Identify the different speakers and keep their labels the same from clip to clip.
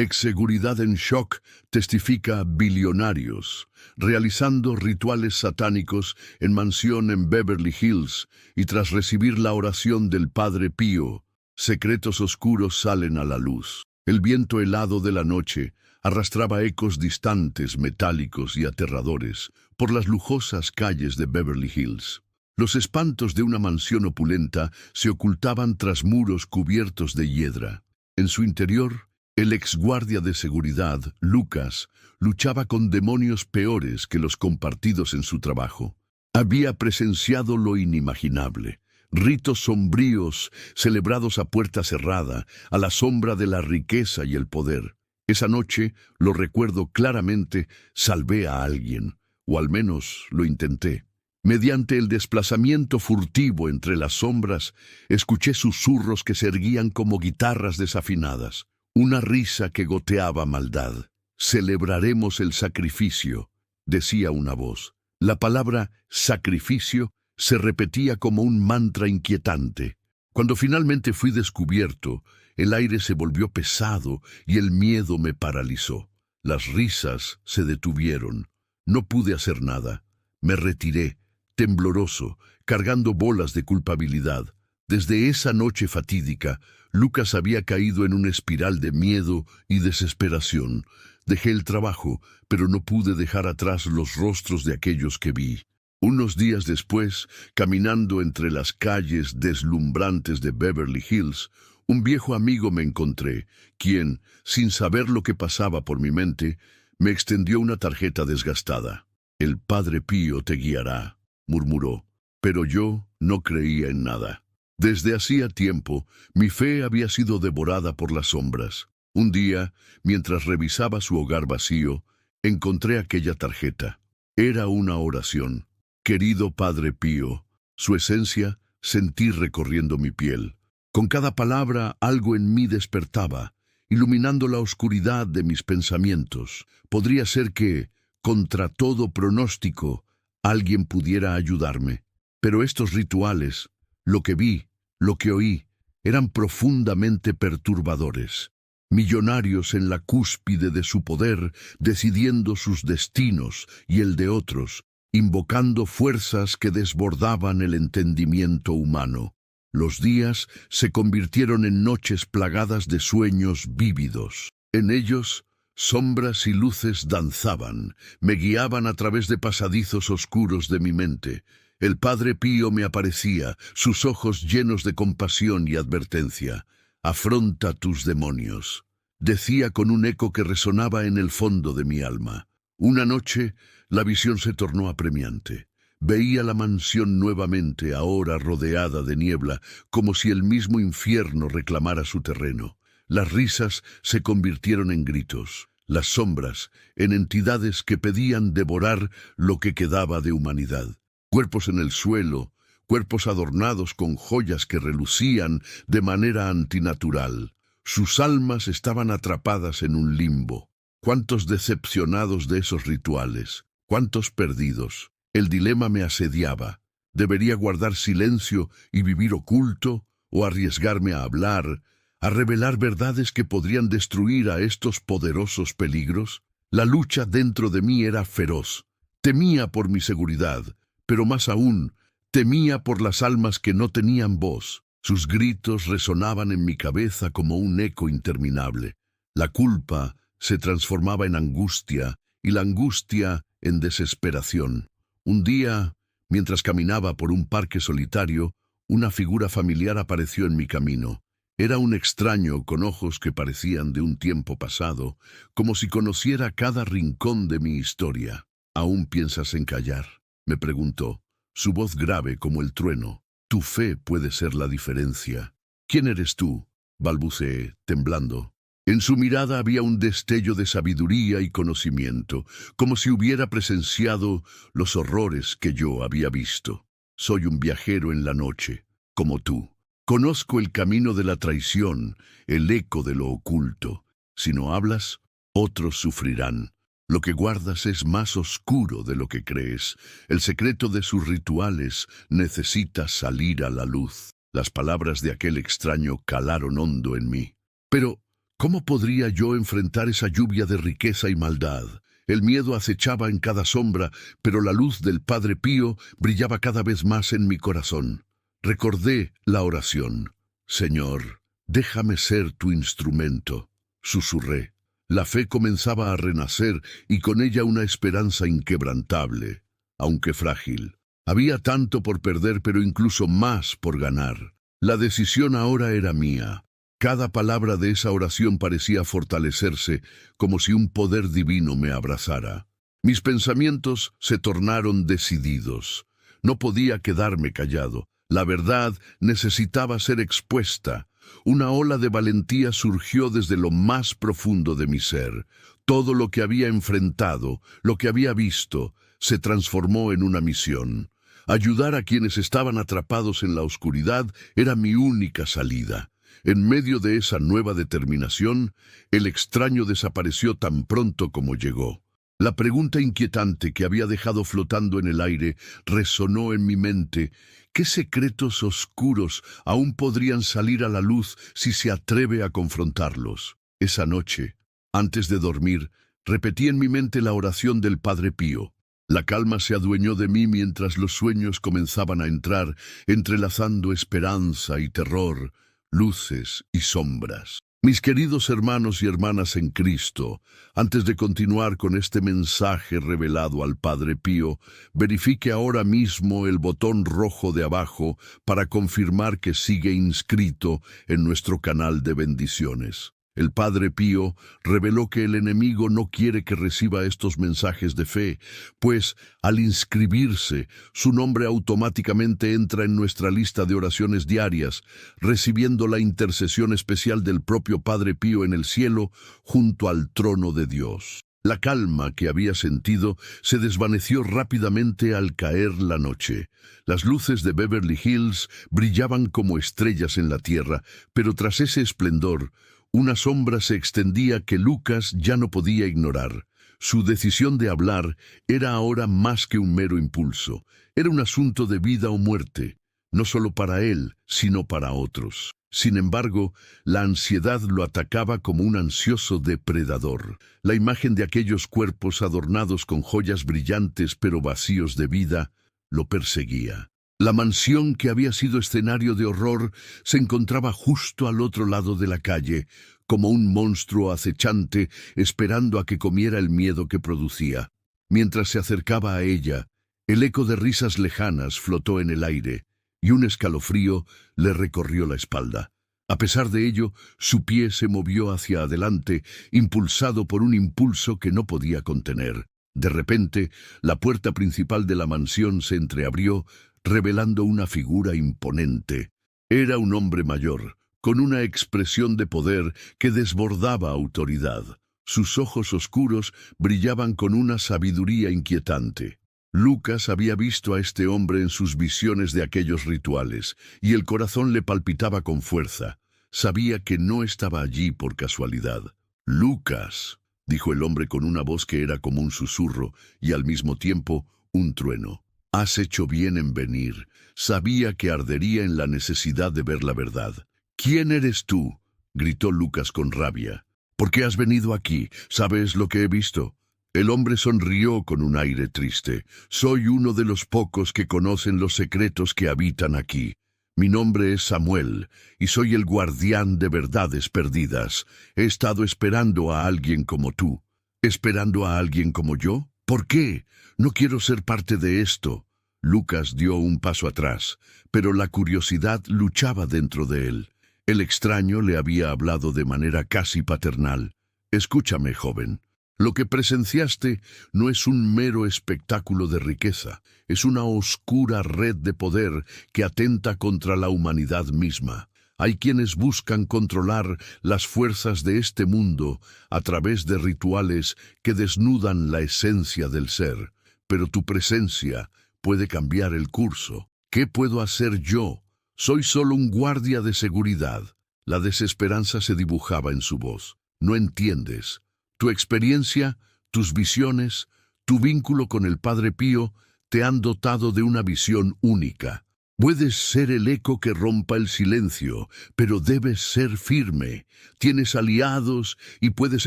Speaker 1: Ex-seguridad en shock testifica billonarios, realizando rituales satánicos en mansión en Beverly Hills y tras recibir la oración del Padre Pío, secretos oscuros salen a la luz. El viento helado de la noche arrastraba ecos distantes, metálicos y aterradores por las lujosas calles de Beverly Hills. Los espantos de una mansión opulenta se ocultaban tras muros cubiertos de hiedra. En su interior, el exguardia de seguridad, Lucas, luchaba con demonios peores que los compartidos en su trabajo. Había presenciado lo inimaginable. Ritos sombríos celebrados a puerta cerrada, a la sombra de la riqueza y el poder. Esa noche, lo recuerdo claramente, salvé a alguien, o al menos lo intenté. Mediante el desplazamiento furtivo entre las sombras, escuché susurros que se erguían como guitarras desafinadas. Una risa que goteaba maldad. «Celebraremos el sacrificio», decía una voz. La palabra «sacrificio» se repetía como un mantra inquietante. Cuando finalmente fui descubierto, el aire se volvió pesado y el miedo me paralizó. Las risas se detuvieron. No pude hacer nada. Me retiré, tembloroso, cargando bolas de culpabilidad. Desde esa noche fatídica, Lucas había caído en una espiral de miedo y desesperación. Dejé el trabajo, pero no pude dejar atrás los rostros de aquellos que vi. Unos días después, caminando entre las calles deslumbrantes de Beverly Hills, un viejo amigo me encontré, quien, sin saber lo que pasaba por mi mente, me extendió una tarjeta desgastada. «El Padre Pío te guiará», murmuró, pero yo no creía en nada. Desde hacía tiempo, mi fe había sido devorada por las sombras. Un día, mientras revisaba su hogar vacío, encontré aquella tarjeta. Era una oración. «Querido Padre Pío», su esencia sentí recorriendo mi piel. Con cada palabra algo en mí despertaba, iluminando la oscuridad de mis pensamientos. Podría ser que, contra todo pronóstico, alguien pudiera ayudarme. Pero estos rituales, lo que vi, lo que oí, eran profundamente perturbadores. Millonarios en la cúspide de su poder, decidiendo sus destinos y el de otros, invocando fuerzas que desbordaban el entendimiento humano. Los días se convirtieron en noches plagadas de sueños vívidos. En ellos, sombras y luces danzaban, me guiaban a través de pasadizos oscuros de mi mente. El Padre Pío me aparecía, sus ojos llenos de compasión y advertencia. «Afronta tus demonios», decía con un eco que resonaba en el fondo de mi alma. Una noche, la visión se tornó apremiante. Veía la mansión nuevamente, ahora rodeada de niebla, como si el mismo infierno reclamara su terreno. Las risas se convirtieron en gritos, las sombras en entidades que pedían devorar lo que quedaba de humanidad. Cuerpos en el suelo, cuerpos adornados con joyas que relucían de manera antinatural. Sus almas estaban atrapadas en un limbo. ¿Cuántos decepcionados de esos rituales? ¿Cuántos perdidos? El dilema me asediaba. ¿Debería guardar silencio y vivir oculto, o arriesgarme a hablar, a revelar verdades que podrían destruir a estos poderosos peligros? La lucha dentro de mí era feroz. Temía por mi seguridad, pero más aún, temía por las almas que no tenían voz. Sus gritos resonaban en mi cabeza como un eco interminable. La culpa se transformaba en angustia, y la angustia en desesperación. Un día, mientras caminaba por un parque solitario, una figura familiar apareció en mi camino. Era un extraño con ojos que parecían de un tiempo pasado, como si conociera cada rincón de mi historia. «¿Aún piensas en callar?», me preguntó, su voz grave como el trueno. «Tu fe puede ser la diferencia». «¿Quién eres tú?», balbuceé, temblando. En su mirada había un destello de sabiduría y conocimiento, como si hubiera presenciado los horrores que yo había visto. «Soy un viajero en la noche, como tú. Conozco el camino de la traición, el eco de lo oculto. Si no hablas, otros sufrirán. Lo que guardas es más oscuro de lo que crees. El secreto de sus rituales necesita salir a la luz». Las palabras de aquel extraño calaron hondo en mí. «Pero, ¿Cómo podría yo enfrentar esa lluvia de riqueza y maldad? El miedo acechaba en cada sombra, pero la luz del Padre Pío brillaba cada vez más en mi corazón. Recordé la oración. Señor, déjame ser tu instrumento, susurré. La fe comenzaba a renacer y con ella una esperanza inquebrantable, aunque frágil. Había tanto por perder, pero incluso más por ganar. La decisión ahora era mía. Cada palabra de esa oración parecía fortalecerse, como si un poder divino me abrazara. Mis pensamientos se tornaron decididos. No podía quedarme callado. La verdad necesitaba ser expuesta. Una ola de valentía surgió desde lo más profundo de mi ser. Todo lo que había enfrentado, lo que había visto, se transformó en una misión. Ayudar a quienes estaban atrapados en la oscuridad era mi única salida. En medio de esa nueva determinación, el extraño desapareció tan pronto como llegó. La pregunta inquietante que había dejado flotando en el aire resonó en mi mente. ¿Qué secretos oscuros aún podrían salir a la luz si se atreve a confrontarlos? Esa noche, antes de dormir, repetí en mi mente la oración del Padre Pío. La calma se adueñó de mí mientras los sueños comenzaban a entrar, entrelazando esperanza y terror, luces y sombras. Mis queridos hermanos y hermanas en Cristo, antes de continuar con este mensaje revelado al Padre Pío, verifique ahora mismo el botón rojo de abajo para confirmar que sigue inscrito en nuestro canal de bendiciones. El Padre Pío reveló que el enemigo no quiere que reciba estos mensajes de fe, pues al inscribirse, su nombre automáticamente entra en nuestra lista de oraciones diarias, recibiendo la intercesión especial del propio Padre Pío en el cielo junto al trono de Dios. La calma que había sentido se desvaneció rápidamente al caer la noche. Las luces de Beverly Hills brillaban como estrellas en la tierra, pero tras ese esplendor, una sombra se extendía que Lucas ya no podía ignorar. Su decisión de hablar era ahora más que un mero impulso. Era un asunto de vida o muerte, no solo para él, sino para otros. Sin embargo, la ansiedad lo atacaba como un ansioso depredador. La imagen de aquellos cuerpos adornados con joyas brillantes pero vacíos de vida lo perseguía. La mansión que había sido escenario de horror se encontraba justo al otro lado de la calle, como un monstruo acechante esperando a que comiera el miedo que producía. Mientras se acercaba a ella, el eco de risas lejanas flotó en el aire, y un escalofrío le recorrió la espalda. A pesar de ello, su pie se movió hacia adelante, impulsado por un impulso que no podía contener. De repente, la puerta principal de la mansión se entreabrió, revelando una figura imponente. Era un hombre mayor, con una expresión de poder que desbordaba autoridad. Sus ojos oscuros brillaban con una sabiduría inquietante. Lucas había visto a este hombre en sus visiones de aquellos rituales, y el corazón le palpitaba con fuerza. Sabía que no estaba allí por casualidad. «Lucas», dijo el hombre con una voz que era como un susurro y al mismo tiempo un trueno. «Has hecho bien en venir. Sabía que ardería en la necesidad de ver la verdad». «¿Quién eres tú?», gritó Lucas con rabia. «¿Por qué has venido aquí? ¿Sabes lo que he visto?». El hombre sonrió con un aire triste. «Soy uno de los pocos que conocen los secretos que habitan aquí. Mi nombre es Samuel, y soy el guardián de verdades perdidas. He estado esperando a alguien como tú». «¿Esperando a alguien como yo? ¿Por qué? No quiero ser parte de esto». Lucas dio un paso atrás, pero la curiosidad luchaba dentro de él. El extraño le había hablado de manera casi paternal. «Escúchame, joven. Lo que presenciaste no es un mero espectáculo de riqueza, es una oscura red de poder que atenta contra la humanidad misma. Hay quienes buscan controlar las fuerzas de este mundo a través de rituales que desnudan la esencia del ser, pero tu presencia puede cambiar el curso. ¿Qué puedo hacer yo? Soy solo un guardia de seguridad». La desesperanza se dibujaba en su voz. «No entiendes. Tu experiencia, tus visiones, tu vínculo con el Padre Pío te han dotado de una visión única. Puedes ser el eco que rompa el silencio, pero debes ser firme. Tienes aliados y puedes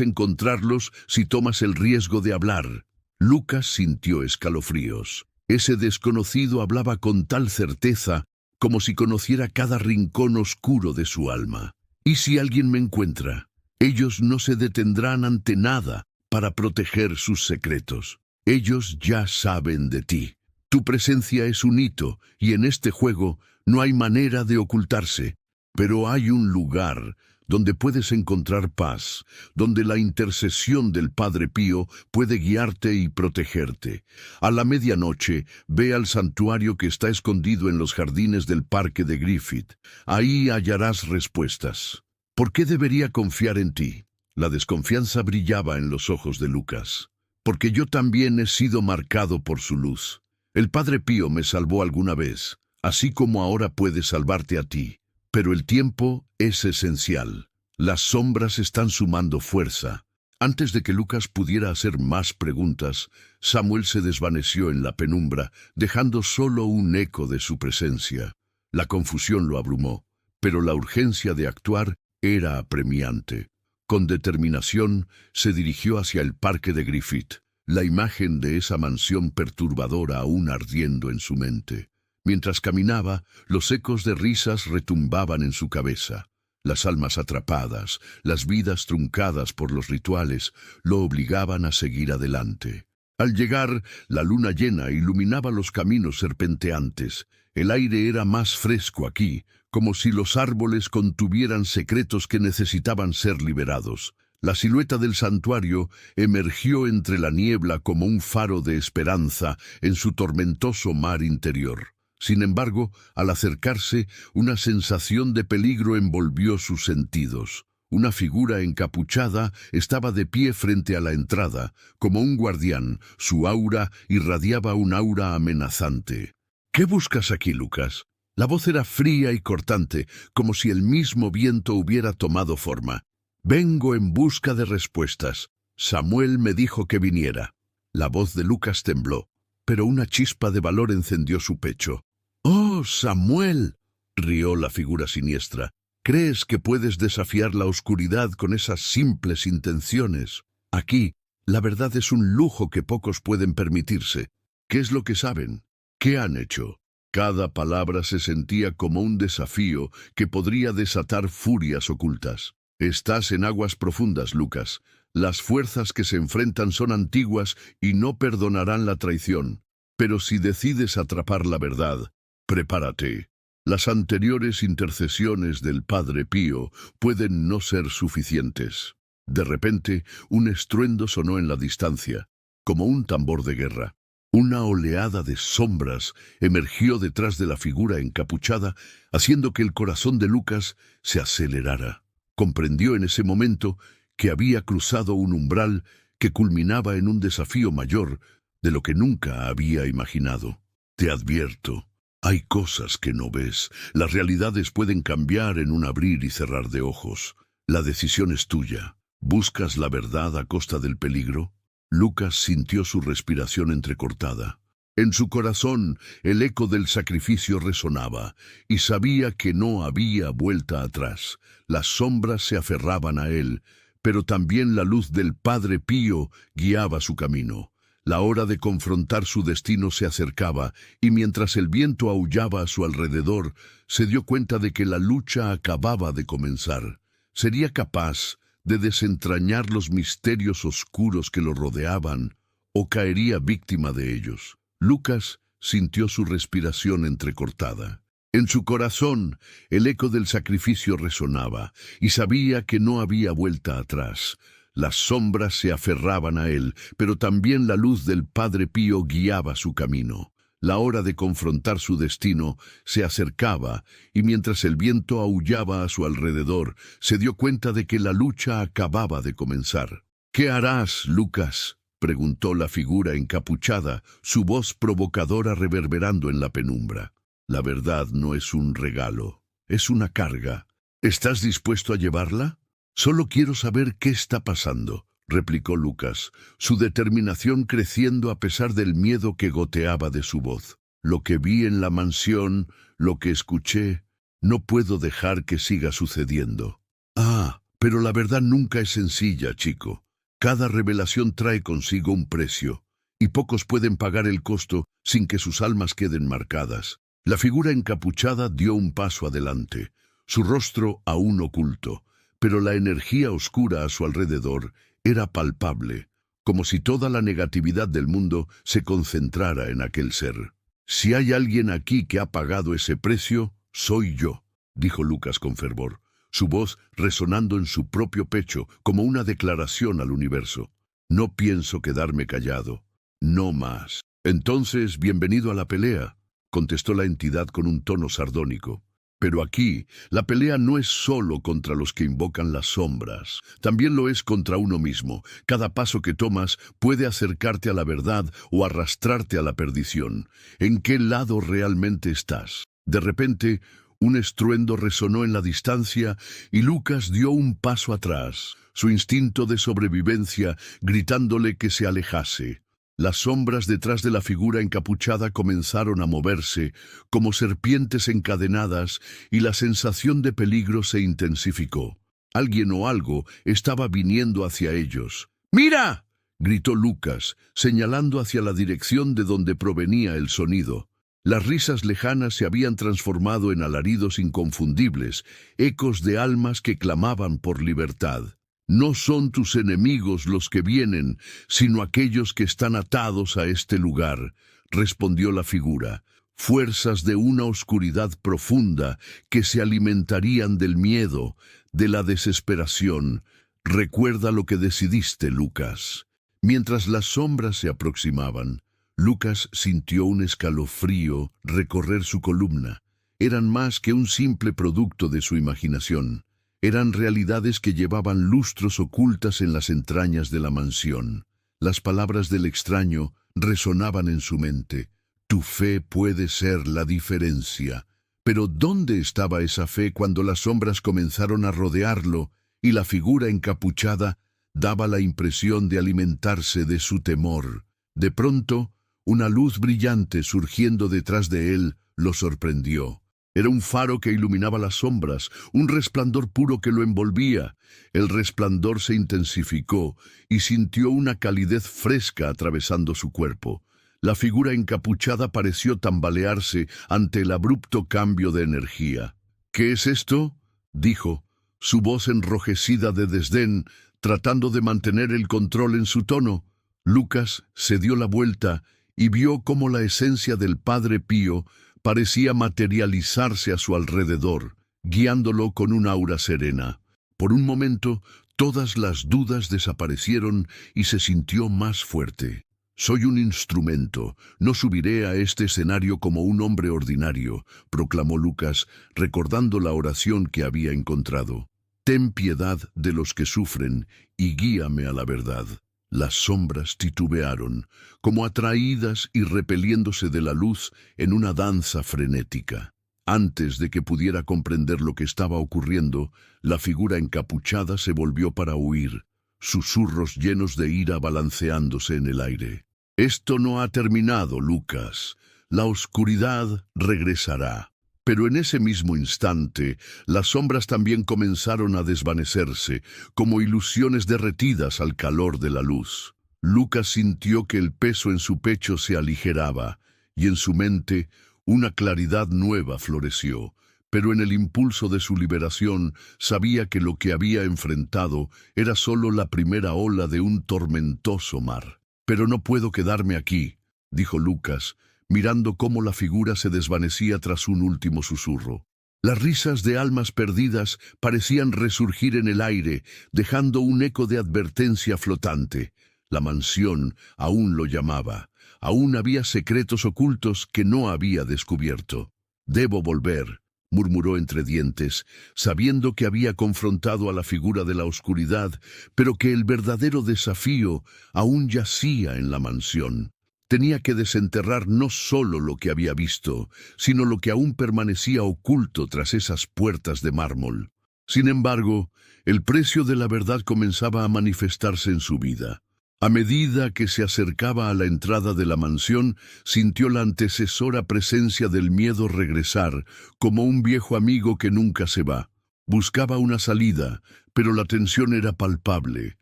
Speaker 1: encontrarlos si tomas el riesgo de hablar. Lucas sintió escalofríos. Ese desconocido hablaba con tal certeza como si conociera cada rincón oscuro de su alma. ¿Y si alguien me encuentra? Ellos no se detendrán ante nada para proteger sus secretos. Ellos ya saben de ti. Tu presencia es un hito, y en este juego no hay manera de ocultarse. Pero hay un lugar donde puedes encontrar paz, donde la intercesión del Padre Pío puede guiarte y protegerte. A la medianoche, ve al santuario que está escondido en los jardines del parque de Griffith. Ahí hallarás respuestas. ¿Por qué debería confiar en ti? La desconfianza brillaba en los ojos de Lucas. Porque yo también he sido marcado por su luz. El Padre Pío me salvó alguna vez, así como ahora puede salvarte a ti. Pero el tiempo es esencial. Las sombras están sumando fuerza. Antes de que Lucas pudiera hacer más preguntas, Samuel se desvaneció en la penumbra, dejando solo un eco de su presencia. La confusión lo abrumó, pero la urgencia de actuar era apremiante. Con determinación, se dirigió hacia el parque de Griffith, la imagen de esa mansión perturbadora aún ardiendo en su mente. Mientras caminaba, los ecos de risas retumbaban en su cabeza. Las almas atrapadas, las vidas truncadas por los rituales, lo obligaban a seguir adelante. Al llegar, la luna llena iluminaba los caminos serpenteantes. El aire era más fresco aquí, como si los árboles contuvieran secretos que necesitaban ser liberados. La silueta del santuario emergió entre la niebla como un faro de esperanza en su tormentoso mar interior. Sin embargo, al acercarse, una sensación de peligro envolvió sus sentidos. Una figura encapuchada estaba de pie frente a la entrada, como un guardián. Su aura irradiaba un aura amenazante. ¿Qué buscas aquí, Lucas? La voz era fría y cortante, como si el mismo viento hubiera tomado forma. Vengo en busca de respuestas. Samuel me dijo que viniera. La voz de Lucas tembló, pero una chispa de valor encendió su pecho. «¡Oh, Samuel!», rió la figura siniestra. «¿Crees que puedes desafiar la oscuridad con esas simples intenciones? Aquí, la verdad es un lujo que pocos pueden permitirse. ¿Qué es lo que saben? ¿Qué han hecho?». Cada palabra se sentía como un desafío que podría desatar furias ocultas. «Estás en aguas profundas, Lucas. Las fuerzas que se enfrentan son antiguas y no perdonarán la traición. Pero si decides atrapar la verdad, prepárate. Las anteriores intercesiones del Padre Pío pueden no ser suficientes». De repente, un estruendo sonó en la distancia, como un tambor de guerra. Una oleada de sombras emergió detrás de la figura encapuchada, haciendo que el corazón de Lucas se acelerara. Comprendió en ese momento que había cruzado un umbral que culminaba en un desafío mayor de lo que nunca había imaginado. «Te advierto, hay cosas que no ves. Las realidades pueden cambiar en un abrir y cerrar de ojos. La decisión es tuya. ¿Buscas la verdad a costa del peligro?». Lucas sintió su respiración entrecortada. En su corazón, el eco del sacrificio resonaba, y sabía que no había vuelta atrás. Las sombras se aferraban a él, pero también la luz del Padre Pío guiaba su camino. La hora de confrontar su destino se acercaba, y mientras el viento aullaba a su alrededor, se dio cuenta de que la lucha acababa de comenzar. ¿Sería capaz de desentrañar los misterios oscuros que lo rodeaban, o caería víctima de ellos? Lucas sintió su respiración entrecortada. En su corazón, el eco del sacrificio resonaba, y sabía que no había vuelta atrás. Las sombras se aferraban a él, pero también la luz del Padre Pío guiaba su camino. La hora de confrontar su destino se acercaba, y mientras el viento aullaba a su alrededor, se dio cuenta de que la lucha acababa de comenzar. «¿Qué harás, Lucas?», preguntó la figura encapuchada, su voz provocadora reverberando en la penumbra. «La verdad no es un regalo, es una carga. ¿Estás dispuesto a llevarla?». «Solo quiero saber qué está pasando», replicó Lucas, su determinación creciendo a pesar del miedo que goteaba de su voz. Lo que vi en la mansión, lo que escuché, no puedo dejar que siga sucediendo. Ah, pero la verdad nunca es sencilla, chico. Cada revelación trae consigo un precio, y pocos pueden pagar el costo sin que sus almas queden marcadas. La figura encapuchada dio un paso adelante, su rostro aún oculto, pero la energía oscura a su alrededor era palpable, como si toda la negatividad del mundo se concentrara en aquel ser. «Si hay alguien aquí que ha pagado ese precio, soy yo», dijo Lucas con fervor, su voz resonando en su propio pecho como una declaración al universo. «No pienso quedarme callado. No más». «Entonces, bienvenido a la pelea», contestó la entidad con un tono sardónico. «Pero aquí, la pelea no es solo contra los que invocan las sombras, también lo es contra uno mismo. Cada paso que tomas puede acercarte a la verdad o arrastrarte a la perdición. ¿En qué lado realmente estás?». De repente, un estruendo resonó en la distancia y Lucas dio un paso atrás, su instinto de sobrevivencia gritándole que se alejase. Las sombras detrás de la figura encapuchada comenzaron a moverse, como serpientes encadenadas, y la sensación de peligro se intensificó. Alguien o algo estaba viniendo hacia ellos. «¡Mira!», gritó Lucas, señalando hacia la dirección de donde provenía el sonido. Las risas lejanas se habían transformado en alaridos inconfundibles, ecos de almas que clamaban por libertad. «No son tus enemigos los que vienen, sino aquellos que están atados a este lugar», respondió la figura. «Fuerzas de una oscuridad profunda que se alimentarían del miedo, de la desesperación. Recuerda lo que decidiste, Lucas». Mientras las sombras se aproximaban, Lucas sintió un escalofrío recorrer su columna. Eran más que un simple producto de su imaginación. Eran realidades que llevaban lustros ocultas en las entrañas de la mansión. Las palabras del extraño resonaban en su mente. «Tu fe puede ser la diferencia». Pero ¿dónde estaba esa fe cuando las sombras comenzaron a rodearlo y la figura encapuchada daba la impresión de alimentarse de su temor? De pronto, una luz brillante surgiendo detrás de él lo sorprendió. Era un faro que iluminaba las sombras, un resplandor puro que lo envolvía. El resplandor se intensificó y sintió una calidez fresca atravesando su cuerpo. La figura encapuchada pareció tambalearse ante el abrupto cambio de energía. «¿Qué es esto?», dijo, su voz enrojecida de desdén, tratando de mantener el control en su tono. Lucas se dio la vuelta y vio cómo la esencia del Padre Pío parecía materializarse a su alrededor, guiándolo con un aura serena. Por un momento, todas las dudas desaparecieron y se sintió más fuerte. «Soy un instrumento, no subiré a este escenario como un hombre ordinario», proclamó Lucas, recordando la oración que había encontrado. «Ten piedad de los que sufren y guíame a la verdad». Las sombras titubearon, como atraídas y repeliéndose de la luz en una danza frenética. Antes de que pudiera comprender lo que estaba ocurriendo, la figura encapuchada se volvió para huir, susurros llenos de ira balanceándose en el aire. «Esto no ha terminado, Lucas. La oscuridad regresará». Pero en ese mismo instante, las sombras también comenzaron a desvanecerse, como ilusiones derretidas al calor de la luz. Lucas sintió que el peso en su pecho se aligeraba, y en su mente una claridad nueva floreció. Pero en el impulso de su liberación sabía que lo que había enfrentado era solo la primera ola de un tormentoso mar. «Pero no puedo quedarme aquí», dijo Lucas, mirando cómo la figura se desvanecía tras un último susurro. Las risas de almas perdidas parecían resurgir en el aire, dejando un eco de advertencia flotante. La mansión aún lo llamaba. Aún había secretos ocultos que no había descubierto. «Debo volver», murmuró entre dientes, sabiendo que había confrontado a la figura de la oscuridad, pero que el verdadero desafío aún yacía en la mansión. Tenía que desenterrar no solo lo que había visto, sino lo que aún permanecía oculto tras esas puertas de mármol. Sin embargo, el precio de la verdad comenzaba a manifestarse en su vida. A medida que se acercaba a la entrada de la mansión, sintió la antecesora presencia del miedo regresar, como un viejo amigo que nunca se va. Buscaba una salida, pero la tensión era palpable,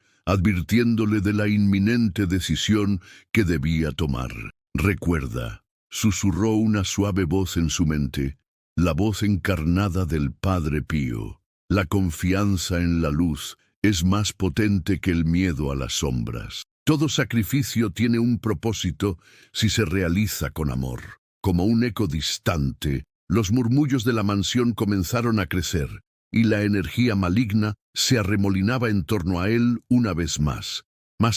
Speaker 1: advirtiéndole de la inminente decisión que debía tomar. «Recuerda», susurró una suave voz en su mente, la voz encarnada del Padre Pío. «La confianza en la luz es más potente que el miedo a las sombras. Todo sacrificio tiene un propósito si se realiza con amor». Como un eco distante, los murmullos de la mansión comenzaron a crecer, y la energía maligna se arremolinaba en torno a él una vez más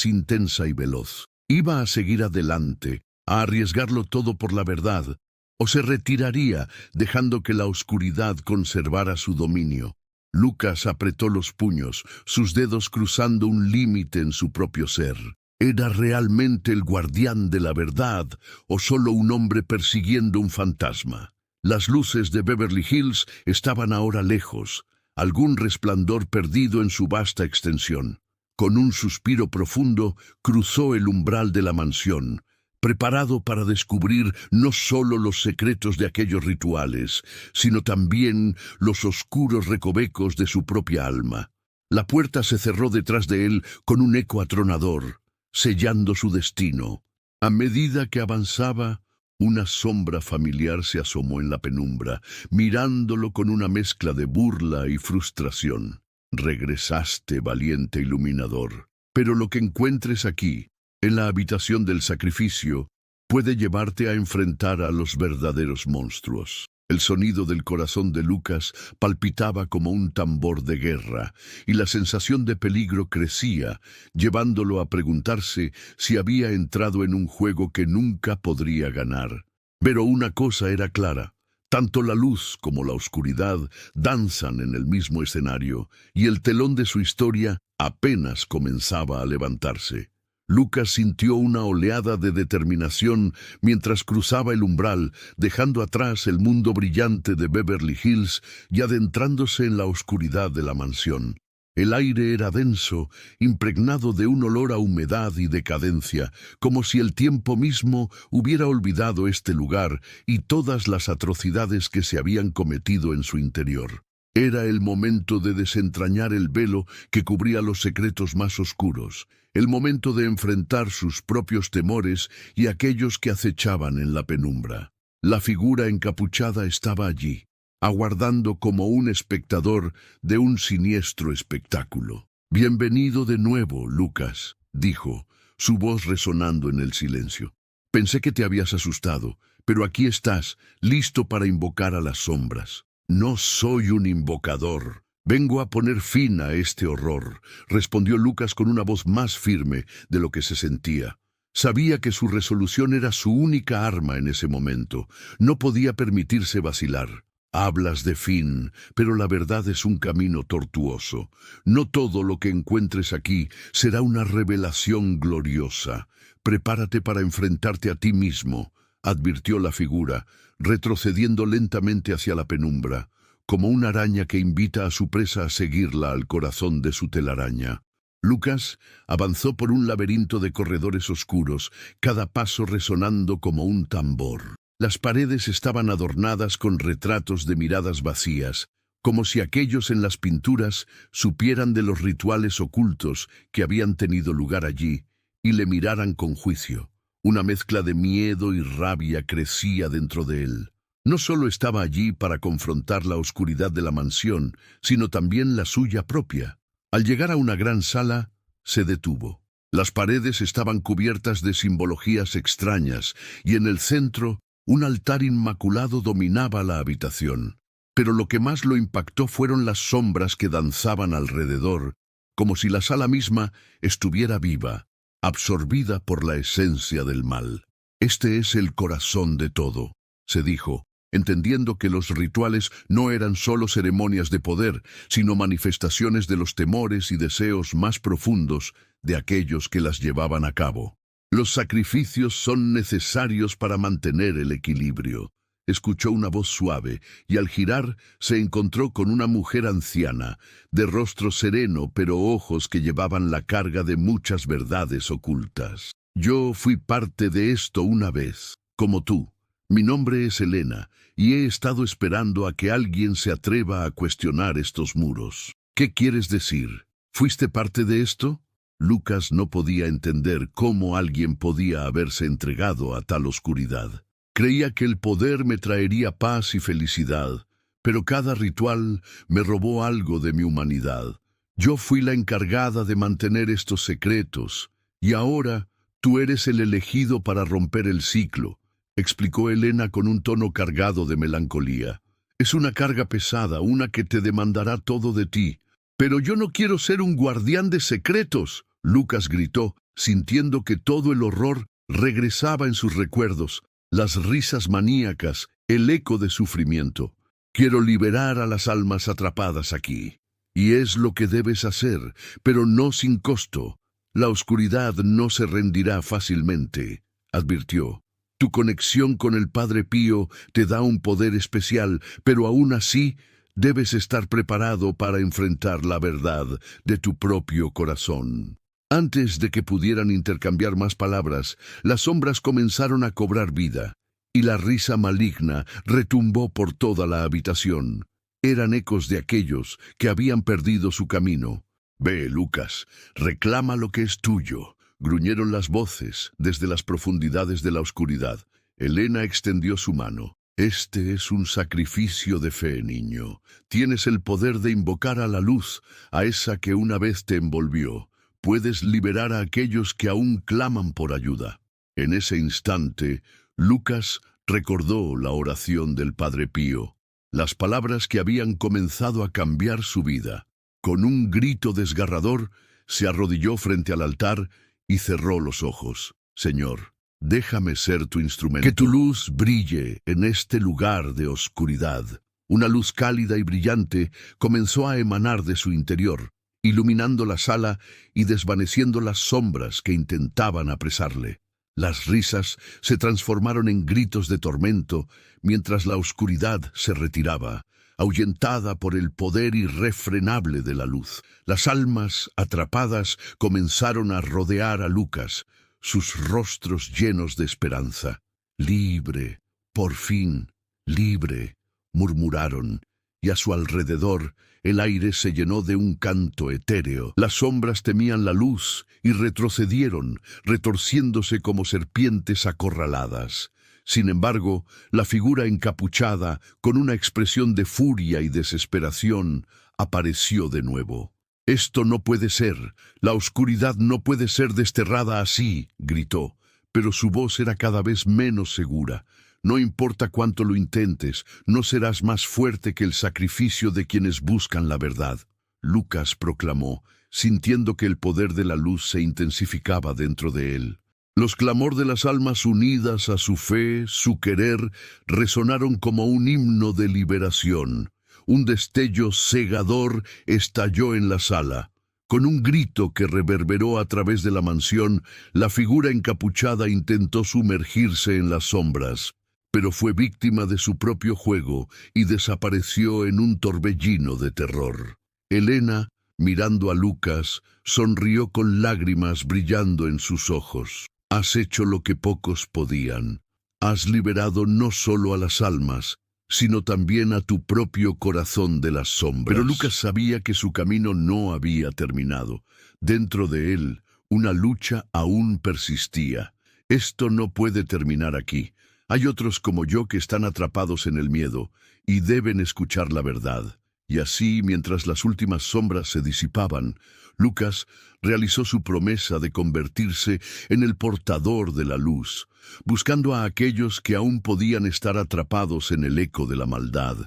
Speaker 1: intensa y veloz. Iba a seguir adelante, a arriesgarlo todo por la verdad, o se retiraría, dejando que la oscuridad conservara su dominio. Lucas apretó los puños, sus dedos cruzando un límite en su propio ser. ¿Era realmente el guardián de la verdad o solo un hombre persiguiendo un fantasma? Las luces de Beverly Hills estaban ahora lejos, algún resplandor perdido en su vasta extensión. Con un suspiro profundo, cruzó el umbral de la mansión, preparado para descubrir no solo los secretos de aquellos rituales, sino también los oscuros recovecos de su propia alma. La puerta se cerró detrás de él con un eco atronador, sellando su destino. A medida que avanzaba, una sombra familiar se asomó en la penumbra, mirándolo con una mezcla de burla y frustración. «Regresaste, valiente iluminador, pero lo que encuentres aquí, en la habitación del sacrificio, puede llevarte a enfrentar a los verdaderos monstruos». El sonido del corazón de Lucas palpitaba como un tambor de guerra, y la sensación de peligro crecía, llevándolo a preguntarse si había entrado en un juego que nunca podría ganar. Pero una cosa era clara: tanto la luz como la oscuridad danzan en el mismo escenario, y el telón de su historia apenas comenzaba a levantarse. Lucas sintió una oleada de determinación mientras cruzaba el umbral, dejando atrás el mundo brillante de Beverly Hills y adentrándose en la oscuridad de la mansión. El aire era denso, impregnado de un olor a humedad y decadencia, como si el tiempo mismo hubiera olvidado este lugar y todas las atrocidades que se habían cometido en su interior. Era el momento de desentrañar el velo que cubría los secretos más oscuros, el momento de enfrentar sus propios temores y aquellos que acechaban en la penumbra. La figura encapuchada estaba allí, aguardando como un espectador de un siniestro espectáculo. «Bienvenido de nuevo, Lucas», dijo, su voz resonando en el silencio. «Pensé que te habías asustado, pero aquí estás, listo para invocar a las sombras». «No soy un invocador. Vengo a poner fin a este horror», respondió Lucas con una voz más firme de lo que se sentía. Sabía que su resolución era su única arma en ese momento. No podía permitirse vacilar. «Hablas de fin, pero la verdad es un camino tortuoso. No todo lo que encuentres aquí será una revelación gloriosa. Prepárate para enfrentarte a ti mismo», advirtió la figura, retrocediendo lentamente hacia la penumbra, como una araña que invita a su presa a seguirla al corazón de su telaraña. Lucas avanzó por un laberinto de corredores oscuros, cada paso resonando como un tambor. Las paredes estaban adornadas con retratos de miradas vacías, como si aquellos en las pinturas supieran de los rituales ocultos que habían tenido lugar allí y le miraran con juicio. Una mezcla de miedo y rabia crecía dentro de él. No solo estaba allí para confrontar la oscuridad de la mansión, sino también la suya propia. Al llegar a una gran sala, se detuvo. Las paredes estaban cubiertas de simbologías extrañas, y en el centro, un altar inmaculado dominaba la habitación. Pero lo que más lo impactó fueron las sombras que danzaban alrededor, como si la sala misma estuviera viva, absorbida por la esencia del mal. «Este es el corazón de todo», se dijo, entendiendo que los rituales no eran solo ceremonias de poder, sino manifestaciones de los temores y deseos más profundos de aquellos que las llevaban a cabo. «Los sacrificios son necesarios para mantener el equilibrio», escuchó una voz suave, y al girar se encontró con una mujer anciana, de rostro sereno pero ojos que llevaban la carga de muchas verdades ocultas. Yo fui parte de esto una vez, como tú. Mi nombre es Elena, y he estado esperando a que alguien se atreva a cuestionar estos muros. ¿Qué quieres decir? ¿Fuiste parte de esto? Lucas no podía entender cómo alguien podía haberse entregado a tal oscuridad. Creía que el poder me traería paz y felicidad, pero cada ritual me robó algo de mi humanidad. Yo fui la encargada de mantener estos secretos, y ahora tú eres el elegido para romper el ciclo, explicó Elena con un tono cargado de melancolía. Es una carga pesada, una que te demandará todo de ti. Pero yo no quiero ser un guardián de secretos, Lucas gritó, sintiendo que todo el horror regresaba en sus recuerdos, las risas maníacas, el eco de sufrimiento. Quiero liberar a las almas atrapadas aquí. Y es lo que debes hacer, pero no sin costo. La oscuridad no se rendirá fácilmente, advirtió. Tu conexión con el Padre Pío te da un poder especial, pero aún así debes estar preparado para enfrentar la verdad de tu propio corazón. Antes de que pudieran intercambiar más palabras, las sombras comenzaron a cobrar vida, y la risa maligna retumbó por toda la habitación. Eran ecos de aquellos que habían perdido su camino. Ve, Lucas, reclama lo que es tuyo. Gruñeron las voces desde las profundidades de la oscuridad. Elena extendió su mano. Este es un sacrificio de fe, niño. Tienes el poder de invocar a la luz, a esa que una vez te envolvió. Puedes liberar a aquellos que aún claman por ayuda. En ese instante, Lucas recordó la oración del Padre Pío, las palabras que habían comenzado a cambiar su vida. Con un grito desgarrador, se arrodilló frente al altar y cerró los ojos. Señor, déjame ser tu instrumento. Que tu luz brille en este lugar de oscuridad. Una luz cálida y brillante comenzó a emanar de su interior, iluminando la sala y desvaneciendo las sombras que intentaban apresarle. Las risas se transformaron en gritos de tormento mientras la oscuridad se retiraba, ahuyentada por el poder irrefrenable de la luz. Las almas atrapadas comenzaron a rodear a Lucas, sus rostros llenos de esperanza. «Libre, por fin, libre», murmuraron, y a su alrededor el aire se llenó de un canto etéreo. Las sombras temían la luz y retrocedieron, retorciéndose como serpientes acorraladas. Sin embargo, la figura encapuchada, con una expresión de furia y desesperación, apareció de nuevo. «Esto no puede ser, la oscuridad no puede ser desterrada así», gritó, pero su voz era cada vez menos segura. «No importa cuánto lo intentes, no serás más fuerte que el sacrificio de quienes buscan la verdad», Lucas proclamó, sintiendo que el poder de la luz se intensificaba dentro de él. Los clamor de las almas unidas a su fe, su querer, resonaron como un himno de liberación. Un destello cegador estalló en la sala. Con un grito que reverberó a través de la mansión, la figura encapuchada intentó sumergirse en las sombras, pero fue víctima de su propio juego y desapareció en un torbellino de terror. Elena, mirando a Lucas, sonrió con lágrimas brillando en sus ojos. «Has hecho lo que pocos podían. Has liberado no solo a las almas, sino también a tu propio corazón de las sombras». Pero Lucas sabía que su camino no había terminado. Dentro de él, una lucha aún persistía. «Esto no puede terminar aquí. Hay otros como yo que están atrapados en el miedo y deben escuchar la verdad». Y así, mientras las últimas sombras se disipaban, Lucas realizó su promesa de convertirse en el portador de la luz, buscando a aquellos que aún podían estar atrapados en el eco de la maldad.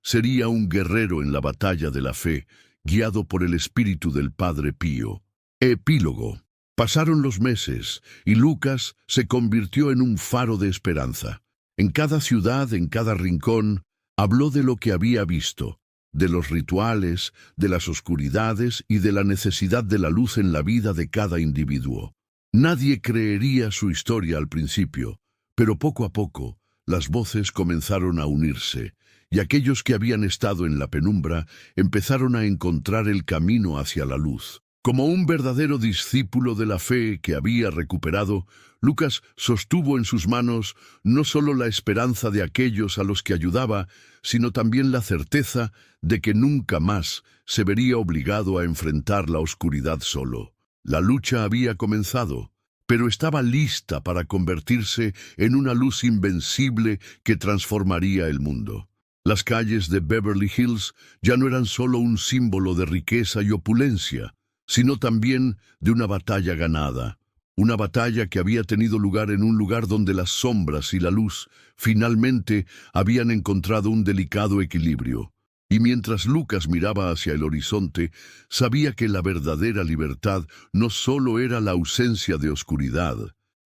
Speaker 1: Sería un guerrero en la batalla de la fe, guiado por el espíritu del Padre Pío. Epílogo. Pasaron los meses, y Lucas se convirtió en un faro de esperanza. En cada ciudad, en cada rincón, habló de lo que había visto, de los rituales, de las oscuridades y de la necesidad de la luz en la vida de cada individuo. Nadie creería su historia al principio, pero poco a poco, Las voces comenzaron a unirse, y aquellos que habían estado en la penumbra empezaron a encontrar el camino hacia la luz. Como un verdadero discípulo de la fe que había recuperado, Lucas sostuvo en sus manos no solo la esperanza de aquellos a los que ayudaba, sino también la certeza de que nunca más se vería obligado a enfrentar la oscuridad solo. La lucha había comenzado, pero estaba lista para convertirse en una luz invencible que transformaría el mundo. Las calles de Beverly Hills ya no eran solo un símbolo de riqueza y opulencia, sino también de una batalla ganada, una batalla que había tenido lugar en un lugar donde las sombras y la luz finalmente habían encontrado un delicado equilibrio. Y mientras Lucas miraba hacia el horizonte, sabía que la verdadera libertad no solo era la ausencia de oscuridad,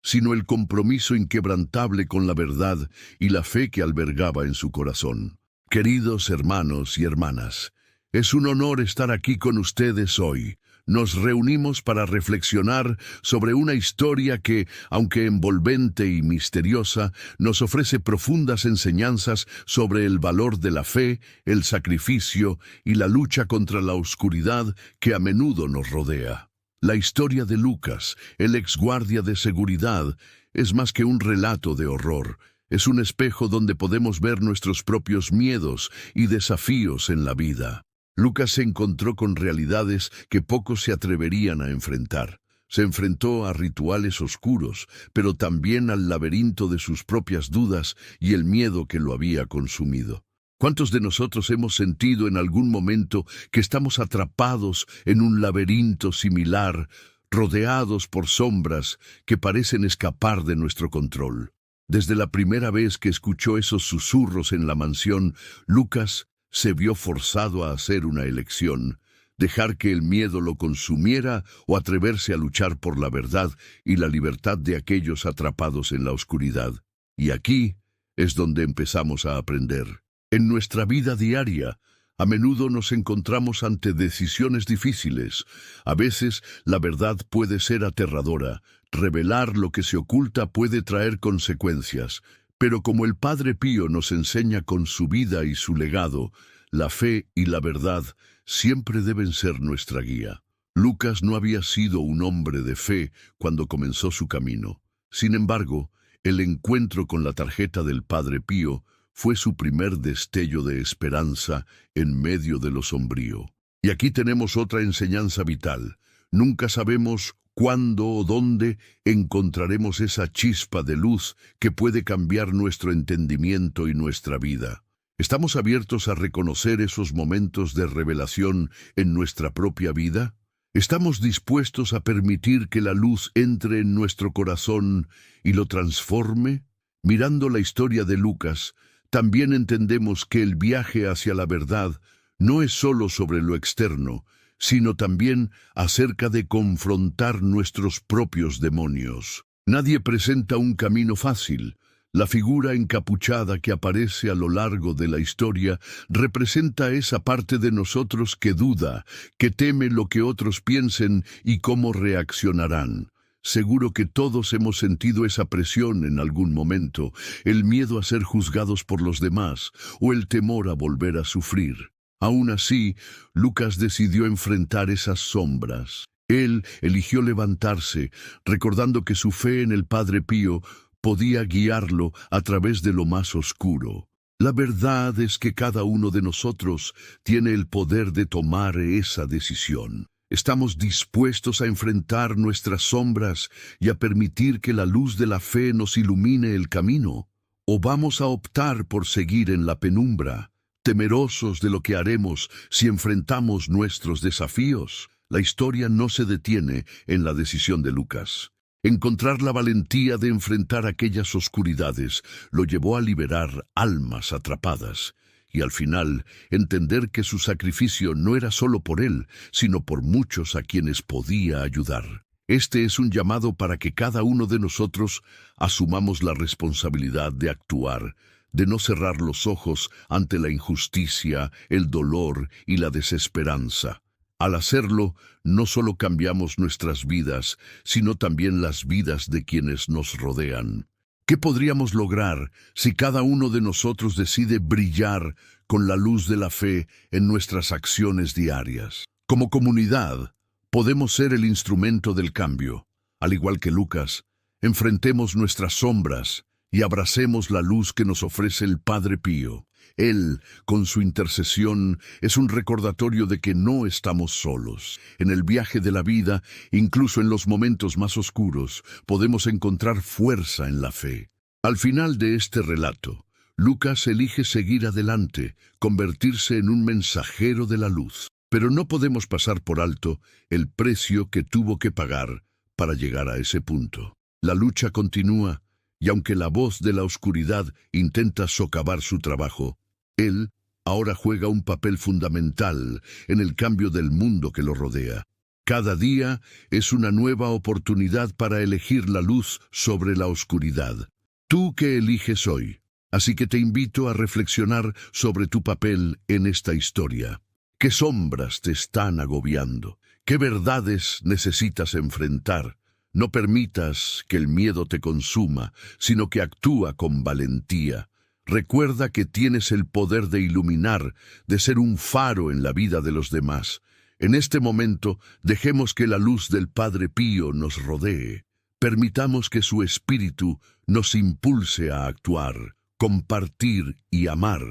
Speaker 1: sino el compromiso inquebrantable con la verdad y la fe que albergaba en su corazón. Queridos hermanos y hermanas, es un honor estar aquí con ustedes hoy. Nos reunimos para reflexionar sobre una historia que, aunque envolvente y misteriosa, nos ofrece profundas enseñanzas sobre el valor de la fe, el sacrificio y la lucha contra la oscuridad que a menudo nos rodea. La historia de Lucas, el exguardia de seguridad, es más que un relato de horror. Es un espejo donde podemos ver nuestros propios miedos y desafíos en la vida. Lucas se encontró con realidades que pocos se atreverían a enfrentar. Se enfrentó a rituales oscuros, pero también al laberinto de sus propias dudas y el miedo que lo había consumido. ¿Cuántos de nosotros hemos sentido en algún momento que estamos atrapados en un laberinto similar, rodeados por sombras que parecen escapar de nuestro control? Desde la primera vez que escuchó esos susurros en la mansión, Lucas se vio forzado a hacer una elección: dejar que el miedo lo consumiera o atreverse a luchar por la verdad y la libertad de aquellos atrapados en la oscuridad. Y aquí es donde empezamos a aprender. En nuestra vida diaria, a menudo nos encontramos ante decisiones difíciles. A veces la verdad puede ser aterradora. Revelar lo que se oculta puede traer consecuencias. Pero como el Padre Pío nos enseña con su vida y su legado, la fe y la verdad siempre deben ser nuestra guía. Lucas no había sido un hombre de fe cuando comenzó su camino. Sin embargo, el encuentro con la tarjeta del Padre Pío fue su primer destello de esperanza en medio de lo sombrío. Y aquí tenemos otra enseñanza vital. Nunca sabemos cuándo o dónde encontraremos esa chispa de luz que puede cambiar nuestro entendimiento y nuestra vida. ¿Estamos abiertos a reconocer esos momentos de revelación en nuestra propia vida? ¿Estamos dispuestos a permitir que la luz entre en nuestro corazón y lo transforme? Mirando la historia de Lucas, también entendemos que el viaje hacia la verdad no es solo sobre lo externo, sino también acerca de confrontar nuestros propios demonios. Nadie presenta un camino fácil. La figura encapuchada que aparece a lo largo de la historia representa esa parte de nosotros que duda, que teme lo que otros piensen y cómo reaccionarán. Seguro que todos hemos sentido esa presión en algún momento, el miedo a ser juzgados por los demás o el temor a volver a sufrir. Aún así, Lucas decidió enfrentar esas sombras. Él eligió levantarse, recordando que su fe en el Padre Pío podía guiarlo a través de lo más oscuro. La verdad es que cada uno de nosotros tiene el poder de tomar esa decisión. ¿Estamos dispuestos a enfrentar nuestras sombras y a permitir que la luz de la fe nos ilumine el camino? ¿O vamos a optar por seguir en la penumbra, temerosos de lo que haremos si enfrentamos nuestros desafíos? La historia no se detiene en la decisión de Lucas. Encontrar la valentía de enfrentar aquellas oscuridades lo llevó a liberar almas atrapadas. Y al final, entender que su sacrificio no era solo por él, sino por muchos a quienes podía ayudar. Este es un llamado para que cada uno de nosotros asumamos la responsabilidad de actuar, de no cerrar los ojos ante la injusticia, el dolor y la desesperanza. Al hacerlo, no solo cambiamos nuestras vidas, sino también las vidas de quienes nos rodean. ¿Qué podríamos lograr si cada uno de nosotros decide brillar con la luz de la fe en nuestras acciones diarias? Como comunidad, podemos ser el instrumento del cambio. Al igual que Lucas, enfrentemos nuestras sombras y abracemos la luz que nos ofrece el Padre Pío. Él, con su intercesión, es un recordatorio de que no estamos solos. En el viaje de la vida, incluso en los momentos más oscuros, podemos encontrar fuerza en la fe. Al final de este relato, Lucas elige seguir adelante, convertirse en un mensajero de la luz. Pero no podemos pasar por alto el precio que tuvo que pagar para llegar a ese punto. La lucha continúa, y aunque la voz de la oscuridad intenta socavar su trabajo, él ahora juega un papel fundamental en el cambio del mundo que lo rodea. Cada día es una nueva oportunidad para elegir la luz sobre la oscuridad. ¿Tú qué eliges hoy? Así que te invito a reflexionar sobre tu papel en esta historia. ¿Qué sombras te están agobiando? ¿Qué verdades necesitas enfrentar? No permitas que el miedo te consuma, sino que actúa con valentía. Recuerda que tienes el poder de iluminar, de ser un faro en la vida de los demás. En este momento, dejemos que la luz del Padre Pío nos rodee. Permitamos que su espíritu nos impulse a actuar, compartir y amar,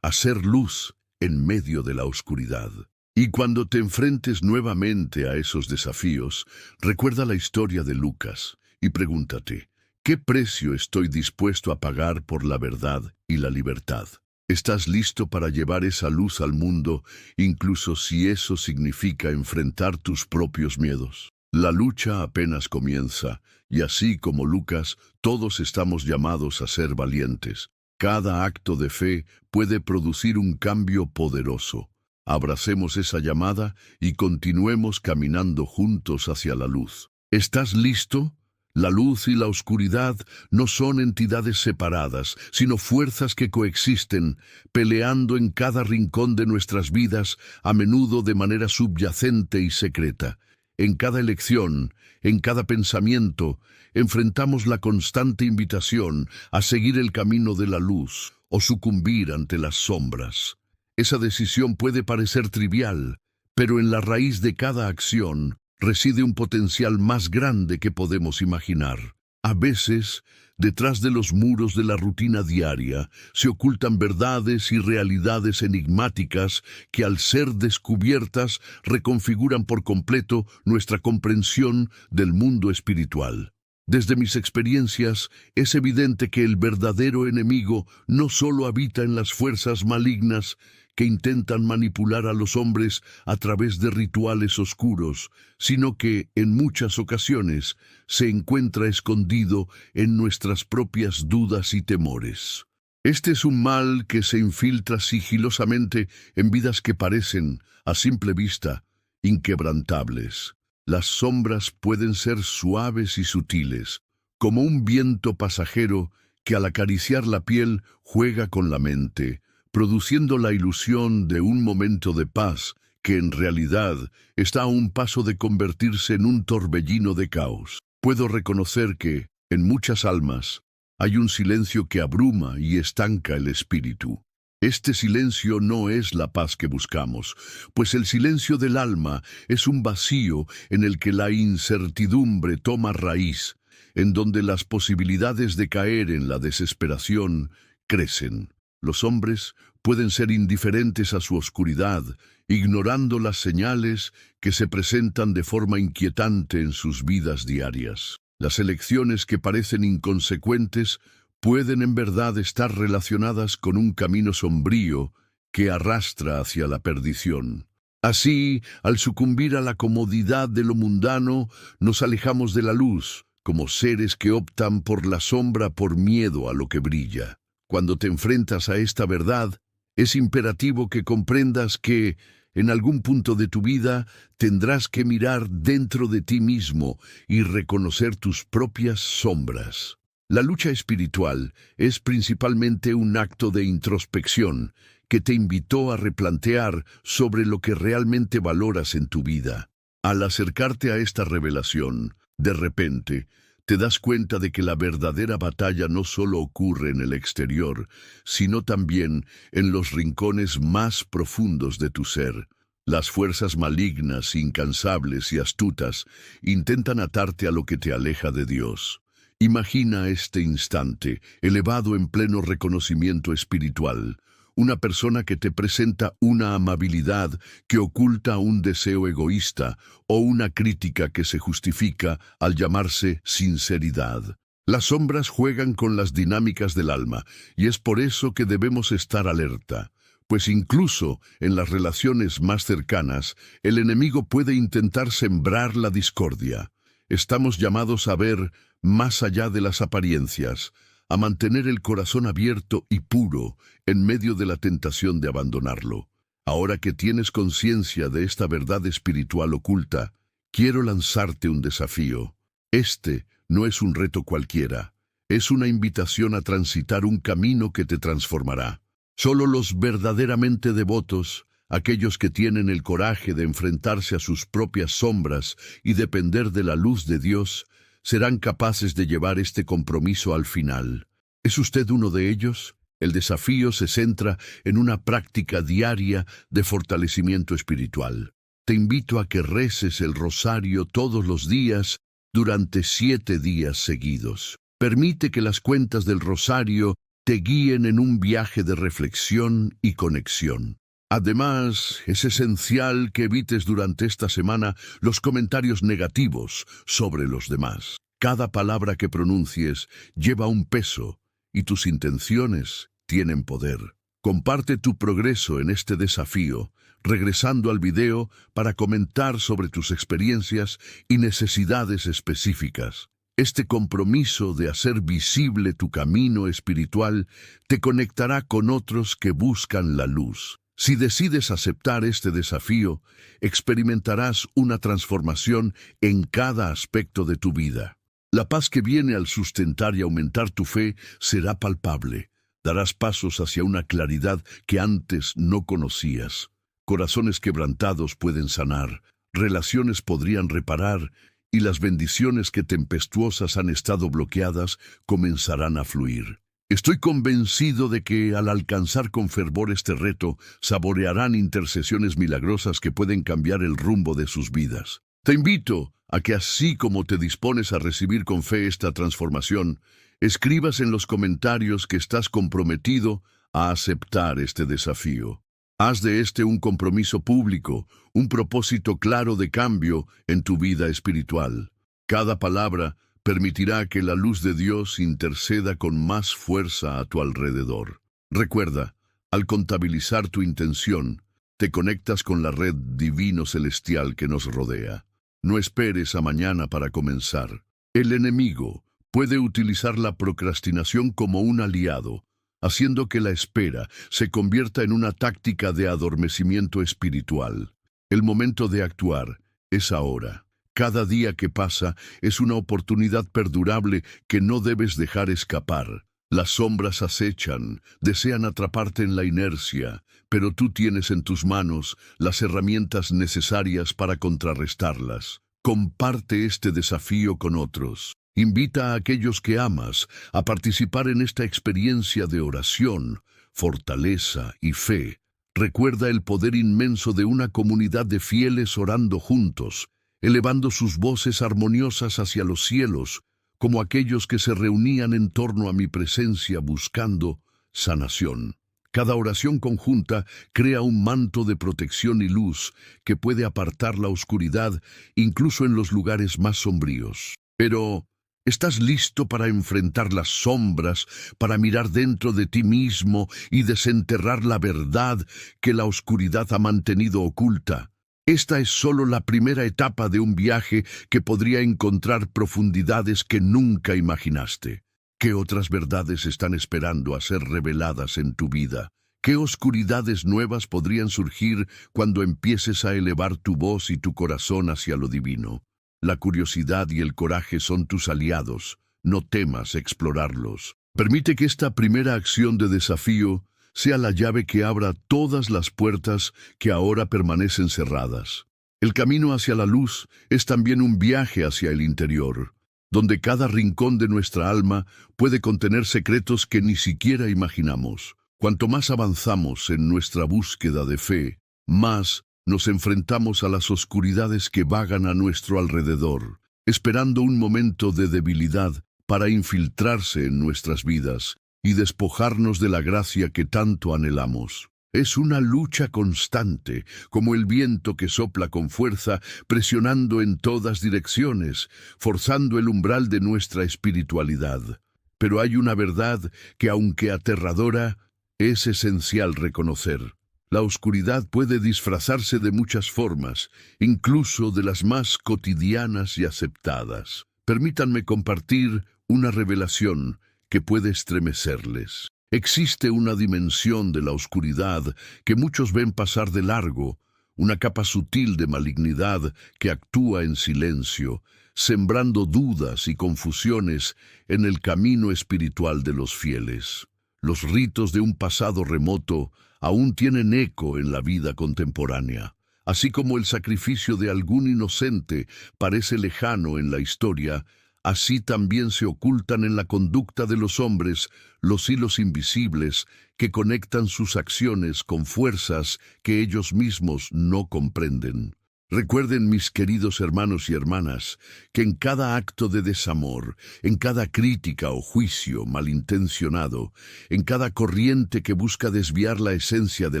Speaker 1: a ser luz en medio de la oscuridad. Y cuando te enfrentes nuevamente a esos desafíos, recuerda la historia de Lucas y pregúntate, ¿qué precio estoy dispuesto a pagar por la verdad y la libertad? ¿Estás listo para llevar esa luz al mundo, incluso si eso significa enfrentar tus propios miedos? La lucha apenas comienza, y así como Lucas, todos estamos llamados a ser valientes. Cada acto de fe puede producir un cambio poderoso. Abracemos esa llamada y continuemos caminando juntos hacia la luz. ¿Estás listo? La luz y la oscuridad no son entidades separadas, sino fuerzas que coexisten, peleando en cada rincón de nuestras vidas, a menudo de manera subyacente y secreta. En cada elección, en cada pensamiento, enfrentamos la constante invitación a seguir el camino de la luz o sucumbir ante las sombras. Esa decisión puede parecer trivial, pero en la raíz de cada acción reside un potencial más grande que podemos imaginar. A veces, detrás de los muros de la rutina diaria, se ocultan verdades y realidades enigmáticas que, al ser descubiertas, reconfiguran por completo nuestra comprensión del mundo espiritual. Desde mis experiencias, es evidente que el verdadero enemigo no solo habita en las fuerzas malignas que intentan manipular a los hombres a través de rituales oscuros, sino que, en muchas ocasiones, se encuentra escondido en nuestras propias dudas y temores. Este es un mal que se infiltra sigilosamente en vidas que parecen, a simple vista, inquebrantables. Las sombras pueden ser suaves y sutiles, como un viento pasajero que al acariciar la piel juega con la mente, produciendo la ilusión de un momento de paz que en realidad está a un paso de convertirse en un torbellino de caos. Puedo reconocer que, en muchas almas, hay un silencio que abruma y estanca el espíritu. Este silencio no es la paz que buscamos, pues el silencio del alma es un vacío en el que la incertidumbre toma raíz, en donde las posibilidades de caer en la desesperación crecen. Los hombres pueden ser indiferentes a su oscuridad, ignorando las señales que se presentan de forma inquietante en sus vidas diarias. Las elecciones que parecen inconsecuentes pueden en verdad estar relacionadas con un camino sombrío que arrastra hacia la perdición. Así, al sucumbir a la comodidad de lo mundano, nos alejamos de la luz, como seres que optan por la sombra por miedo a lo que brilla. Cuando te enfrentas a esta verdad, es imperativo que comprendas que, en algún punto de tu vida, tendrás que mirar dentro de ti mismo y reconocer tus propias sombras. La lucha espiritual es principalmente un acto de introspección que te invitó a replantear sobre lo que realmente valoras en tu vida. Al acercarte a esta revelación, de repente, te das cuenta de que la verdadera batalla no solo ocurre en el exterior, sino también en los rincones más profundos de tu ser. Las fuerzas malignas, incansables y astutas intentan atarte a lo que te aleja de Dios. Imagina este instante, elevado en pleno reconocimiento espiritual. Una persona que te presenta una amabilidad que oculta un deseo egoísta o una crítica que se justifica al llamarse sinceridad. Las sombras juegan con las dinámicas del alma y es por eso que debemos estar alerta, pues incluso en las relaciones más cercanas, el enemigo puede intentar sembrar la discordia. Estamos llamados a ver más allá de las apariencias, a mantener el corazón abierto y puro en medio de la tentación de abandonarlo. Ahora que tienes conciencia de esta verdad espiritual oculta, quiero lanzarte un desafío. Este no es un reto cualquiera, es una invitación a transitar un camino que te transformará. Solo los verdaderamente devotos, aquellos que tienen el coraje de enfrentarse a sus propias sombras y depender de la luz de Dios, serán capaces de llevar este compromiso al final. ¿Es usted uno de ellos? El desafío se centra en una práctica diaria de fortalecimiento espiritual. Te invito a que reces el rosario todos los días durante 7 días seguidos. Permite que las cuentas del rosario te guíen en un viaje de reflexión y conexión. Además, es esencial que evites durante esta semana los comentarios negativos sobre los demás. Cada palabra que pronuncies lleva un peso y tus intenciones tienen poder. Comparte tu progreso en este desafío, regresando al video para comentar sobre tus experiencias y necesidades específicas. Este compromiso de hacer visible tu camino espiritual te conectará con otros que buscan la luz. Si decides aceptar este desafío, experimentarás una transformación en cada aspecto de tu vida. La paz que viene al sustentar y aumentar tu fe será palpable. Darás pasos hacia una claridad que antes no conocías. Corazones quebrantados pueden sanar, relaciones podrían reparar, y las bendiciones que tempestuosas han estado bloqueadas comenzarán a fluir. Estoy convencido de que al alcanzar con fervor este reto, saborearán intercesiones milagrosas que pueden cambiar el rumbo de sus vidas. Te invito a que así como te dispones a recibir con fe esta transformación, escribas en los comentarios que estás comprometido a aceptar este desafío. Haz de este un compromiso público, un propósito claro de cambio en tu vida espiritual. Cada palabra permitirá que la luz de Dios interceda con más fuerza a tu alrededor. Recuerda, al contabilizar tu intención, te conectas con la red divino celestial que nos rodea. No esperes a mañana para comenzar. El enemigo puede utilizar la procrastinación como un aliado, haciendo que la espera se convierta en una táctica de adormecimiento espiritual. El momento de actuar es ahora. Cada día que pasa es una oportunidad perdurable que no debes dejar escapar. Las sombras acechan, desean atraparte en la inercia, pero tú tienes en tus manos las herramientas necesarias para contrarrestarlas. Comparte este desafío con otros. Invita a aquellos que amas a participar en esta experiencia de oración, fortaleza y fe. Recuerda el poder inmenso de una comunidad de fieles orando juntos, elevando sus voces armoniosas hacia los cielos, como aquellos que se reunían en torno a mi presencia buscando sanación. Cada oración conjunta crea un manto de protección y luz que puede apartar la oscuridad incluso en los lugares más sombríos. Pero, ¿estás listo para enfrentar las sombras, para mirar dentro de ti mismo y desenterrar la verdad que la oscuridad ha mantenido oculta? Esta es solo la primera etapa de un viaje que podría encontrar profundidades que nunca imaginaste. ¿Qué otras verdades están esperando a ser reveladas en tu vida? ¿Qué oscuridades nuevas podrían surgir cuando empieces a elevar tu voz y tu corazón hacia lo divino? La curiosidad y el coraje son tus aliados. No temas explorarlos. Permite que esta primera acción de desafío sea la llave que abra todas las puertas que ahora permanecen cerradas. El camino hacia la luz es también un viaje hacia el interior. donde cada rincón de nuestra alma puede contener secretos que ni siquiera imaginamos. Cuanto más avanzamos en nuestra búsqueda de fe, más nos enfrentamos a las oscuridades que vagan a nuestro alrededor, esperando un momento de debilidad para infiltrarse en nuestras vidas y despojarnos de la gracia que tanto anhelamos. Es una lucha constante, como el viento que sopla con fuerza, presionando en todas direcciones, forzando el umbral de nuestra espiritualidad. Pero hay una verdad que, aunque aterradora, es esencial reconocer. La oscuridad puede disfrazarse de muchas formas, incluso de las más cotidianas y aceptadas. Permítanme compartir una revelación que puede estremecerles. Existe una dimensión de la oscuridad que muchos ven pasar de largo, una capa sutil de malignidad que actúa en silencio, sembrando dudas y confusiones en el camino espiritual de los fieles. Los ritos de un pasado remoto aún tienen eco en la vida contemporánea. Así como el sacrificio de algún inocente parece lejano en la historia, así también se ocultan en la conducta de los hombres los hilos invisibles que conectan sus acciones con fuerzas que ellos mismos no comprenden. Recuerden, mis queridos hermanos y hermanas, que en cada acto de desamor, en cada crítica o juicio malintencionado, en cada corriente que busca desviar la esencia de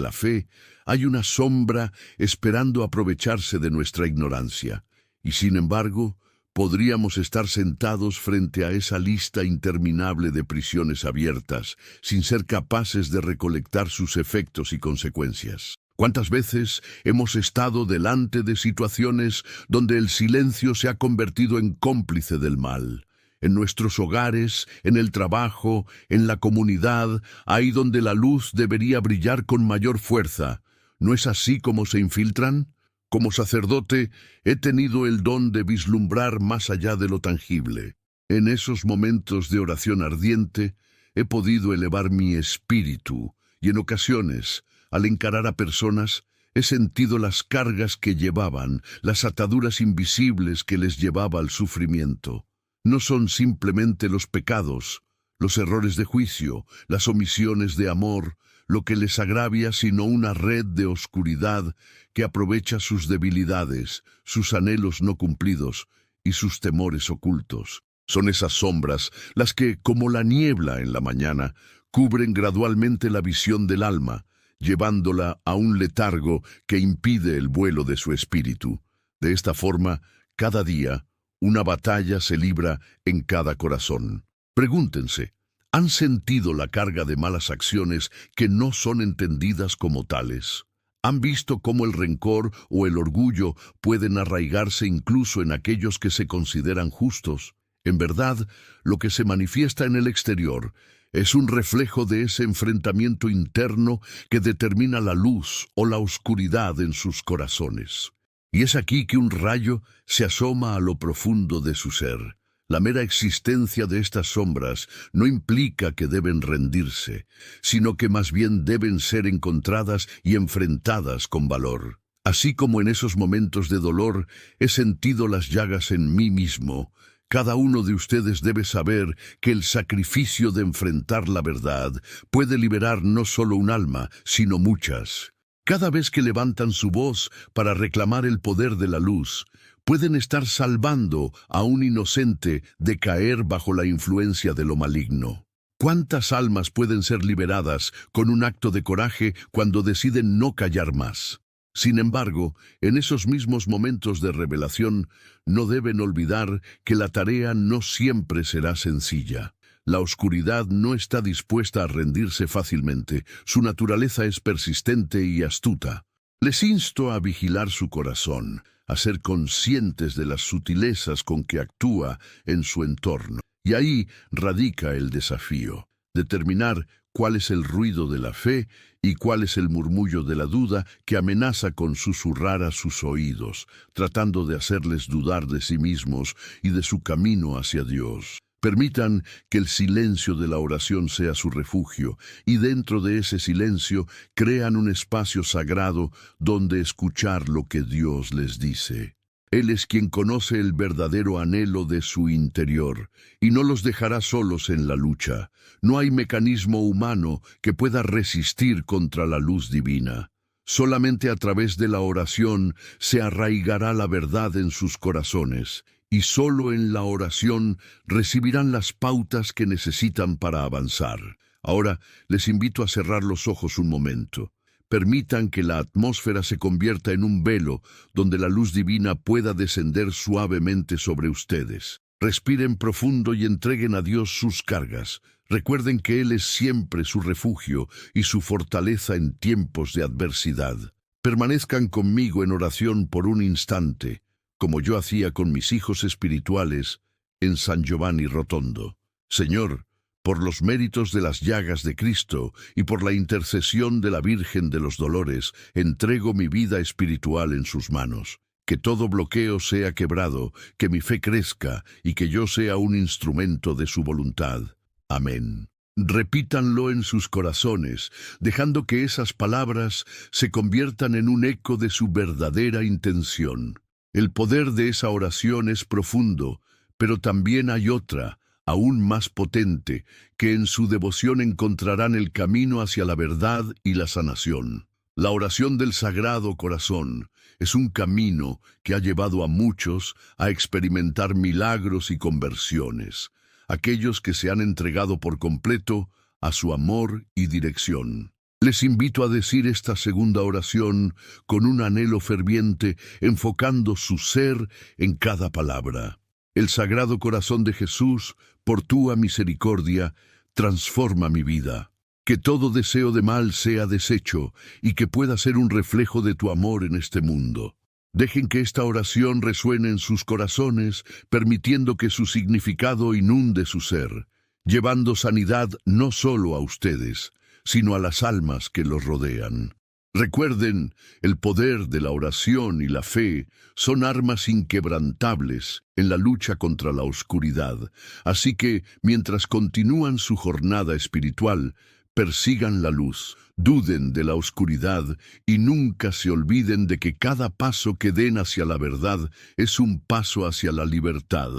Speaker 1: la fe, hay una sombra esperando aprovecharse de nuestra ignorancia. Y sin embargo, podríamos estar sentados frente a esa lista interminable de prisiones abiertas, sin ser capaces de recolectar sus efectos y consecuencias. ¿Cuántas veces hemos estado delante de situaciones donde el silencio se ha convertido en cómplice del mal? En nuestros hogares, en el trabajo, en la comunidad, ahí donde la luz debería brillar con mayor fuerza. ¿No es así como se infiltran? Como sacerdote, he tenido el don de vislumbrar más allá de lo tangible. En esos momentos de oración ardiente, he podido elevar mi espíritu y en ocasiones, al encarar a personas, he sentido las cargas que llevaban, las ataduras invisibles que les llevaba al sufrimiento. No son simplemente los pecados, los errores de juicio, las omisiones de amor, lo que les agravia, sino una red de oscuridad que aprovecha sus debilidades, sus anhelos no cumplidos y sus temores ocultos. Son esas sombras las que, como la niebla en la mañana, cubren gradualmente la visión del alma, llevándola a un letargo que impide el vuelo de su espíritu. De esta forma, cada día, una batalla se libra en cada corazón. Pregúntense, ¿han sentido la carga de malas acciones que no son entendidas como tales? ¿Han visto cómo el rencor o el orgullo pueden arraigarse incluso en aquellos que se consideran justos? En verdad, lo que se manifiesta en el exterior es un reflejo de ese enfrentamiento interno que determina la luz o la oscuridad en sus corazones. Y es aquí que un rayo se asoma a lo profundo de su ser. La mera existencia de estas sombras no implica que deben rendirse, sino que más bien deben ser encontradas y enfrentadas con valor. Así como en esos momentos de dolor he sentido las llagas en mí mismo, cada uno de ustedes debe saber que el sacrificio de enfrentar la verdad puede liberar no solo un alma, sino muchas. Cada vez que levantan su voz para reclamar el poder de la luz, pueden estar salvando a un inocente de caer bajo la influencia de lo maligno. ¿Cuántas almas pueden ser liberadas con un acto de coraje cuando deciden no callar más? Sin embargo, en esos mismos momentos de revelación, no deben olvidar que la tarea no siempre será sencilla. La oscuridad no está dispuesta a rendirse fácilmente. Su naturaleza es persistente y astuta. Les insto a vigilar su corazón, a ser conscientes de las sutilezas con que actúa en su entorno. Y ahí radica el desafío: determinar cuál es el ruido de la fe y cuál es el murmullo de la duda que amenaza con susurrar a sus oídos, tratando de hacerles dudar de sí mismos y de su camino hacia Dios. Permitan que el silencio de la oración sea su refugio, y dentro de ese silencio crean un espacio sagrado donde escuchar lo que Dios les dice. Él es quien conoce el verdadero anhelo de su interior y no los dejará solos en la lucha. No hay mecanismo humano que pueda resistir contra la luz divina. Solamente a través de la oración se arraigará la verdad en sus corazones, y solo en la oración recibirán las pautas que necesitan para avanzar. Ahora les invito a cerrar los ojos un momento. Permitan que la atmósfera se convierta en un velo donde la luz divina pueda descender suavemente sobre ustedes. Respiren profundo y entreguen a Dios sus cargas. Recuerden que Él es siempre su refugio y su fortaleza en tiempos de adversidad. Permanezcan conmigo en oración por un instante, como yo hacía con mis hijos espirituales en San Giovanni Rotondo. Señor, por los méritos de las llagas de Cristo y por la intercesión de la Virgen de los Dolores, entrego mi vida espiritual en sus manos. Que todo bloqueo sea quebrado, que mi fe crezca y que yo sea un instrumento de su voluntad. Amén. Repítanlo en sus corazones, dejando que esas palabras se conviertan en un eco de su verdadera intención. El poder de esa oración es profundo, pero también hay otra, aún más potente, que en su devoción encontrarán el camino hacia la verdad y la sanación. La oración del Sagrado Corazón es un camino que ha llevado a muchos a experimentar milagros y conversiones, aquellos que se han entregado por completo a su amor y dirección. Les invito a decir esta segunda oración con un anhelo ferviente, enfocando su ser en cada palabra. El Sagrado Corazón de Jesús, por tu misericordia, transforma mi vida. Que todo deseo de mal sea deshecho y que pueda ser un reflejo de tu amor en este mundo. Dejen que esta oración resuene en sus corazones, permitiendo que su significado inunde su ser, llevando sanidad no solo a ustedes, sino a las almas que los rodean. Recuerden, el poder de la oración y la fe son armas inquebrantables en la lucha contra la oscuridad. Así que, mientras continúan su jornada espiritual, persigan la luz, duden de la oscuridad y nunca se olviden de que cada paso que den hacia la verdad es un paso hacia la libertad,